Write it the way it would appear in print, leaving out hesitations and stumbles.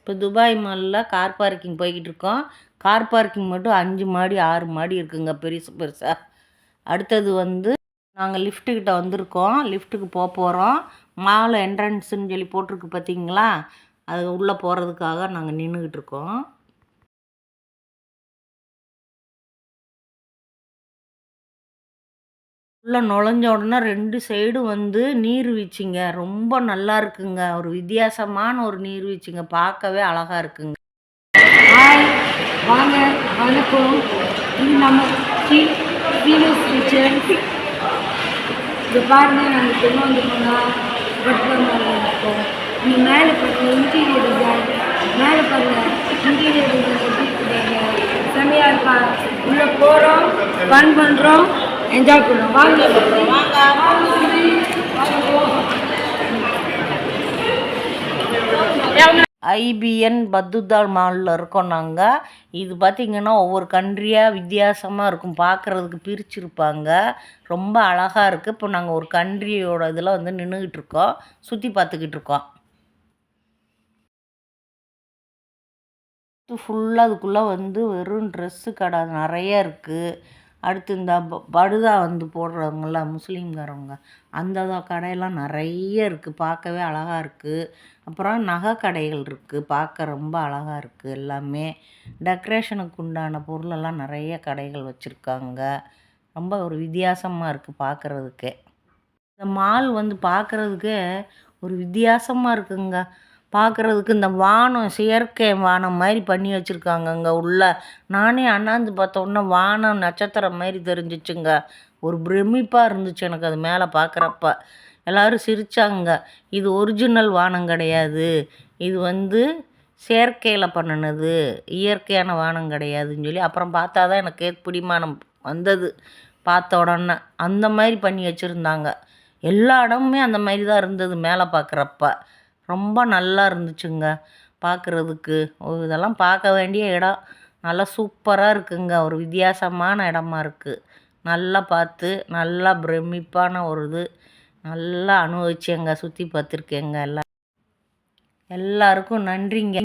இப்போ துபாய் மாலில் car parking போய்கிட்டு இருக்கோம். கார் பார்க்கிங் மட்டும் 5 மாடி 6 மாடி இருக்குங்க, பெருசு பெருசாக. அடுத்தது நாங்கள் லிஃப்ட்டுக்கிட்ட வந்திருக்கோம். லிஃப்ட்டுக்கு போகிறோம். மால் என்ட்ரன்ஸுன்னு சொல்லி போட்டிருக்கு பார்த்தீங்களா, அது உள்ளே போகிறதுக்காக நாங்கள் நின்றுக்கிட்டு இருக்கோம். உள்ளே நுழைஞ்ச உடனே 2 சைடும் நீர்வீழ்ச்சிங்க. ரொம்ப நல்லா இருக்குங்க. ஒரு வித்தியாசமான ஒரு நீர்வீழ்ச்சிங்க. பார்க்கவே அழகாக இருக்குங்க. ஹாய், வாங்க, வணக்கம். இது நம்ம சீரியஸ் கிச்சன். இது பாருங்கள், நாங்கள் திரும்ப போனால் பட்லர் இருக்கோம். நீ மேலே பாருங்கள், இன்டீரியர் டிசைன். மேலே பாருங்கள், இன்டீரியர் டிசைன் எப்படி கொடுங்க, செம்மையாக இருக்கா. உள்ளே போகிறோம், ஃபன் பண்ணுறோம், என்ஜாய் பண்ணுறோம். வாங்க ஐபிஎன் பத்துதால் மாலில் இருக்கோம் நாங்கள். இது பார்த்திங்கன்னா ஒவ்வொரு கண்ட்ரியாக வித்தியாசமாக இருக்கும். பார்க்குறதுக்கு பிரிச்சுருப்பாங்க. ரொம்ப அழகாக இருக்குது. இப்போ நாங்கள் ஒரு கண்ட்ரியோட இதில் நின்றுக்கிட்டு இருக்கோம், சுற்றி பார்த்துக்கிட்டு இருக்கோம். ஃபுல்லாக அதுக்குள்ளே வெறும் ட்ரெஸ்ஸு கடை நிறைய இருக்குது. அடுத்து இந்த படுதா போடுறவங்கள முஸ்லீம்காரவங்க, அந்த கடையெல்லாம் நிறைய இருக்குது. பார்க்கவே அழகாக இருக்குது. அப்புறம் நகை கடைகள் இருக்குது, பார்க்க ரொம்ப அழகாக இருக்குது. எல்லாமே டெக்கரேஷனுக்கு உண்டான பொருளெல்லாம் நிறைய கடைகள் வச்சுருக்காங்க. ரொம்ப ஒரு வித்தியாசமாக இருக்குது பார்க்குறதுக்கே. இந்த மால் பார்க்குறதுக்கே ஒரு வித்தியாசமாக இருக்குங்க. பார்க்குறதுக்கு இந்த வானம் செயற்கை வானம் மாதிரி பண்ணி வச்சுருக்காங்கங்க உள்ள. நானே அண்ணாந்து பார்த்தோன்னே வானம் நட்சத்திரம் மாதிரி தெரிஞ்சிச்சுங்க. ஒரு பிரமிப்பாக இருந்துச்சு எனக்கு அது மேலே பார்க்குறப்ப. எல்லோரும் சிரித்தாங்க. இது ஒரிஜினல் வானம் கிடையாது, இது செயற்கையில் பண்ணினது, இயற்கையான வானம் கிடையாதுன்னு சொல்லி அப்புறம் பார்த்தா தான் எனக்கு பிடிமானம் வந்தது. பார்த்த உடனே அந்த மாதிரி பண்ணி வச்சுருந்தாங்க. எல்லா இடமுமே அந்த மாதிரி தான் இருந்தது மேலே பார்க்குறப்ப. ரொம்ப நல்லா இருந்துச்சுங்க பார்க்குறதுக்கு. இதெல்லாம் பார்க்க வேண்டிய இடம். நல்லா சூப்பராக இருக்குங்க. ஒரு வித்தியாசமான இடமா இருக்குது. நல்லா பார்த்து நல்லா பிரமிப்பான ஒரு இது நல்லா அனுபவிச்சேங்க. சுற்றி பார்த்துருக்கேங்க. எல்லாருக்கும் நன்றிங்க.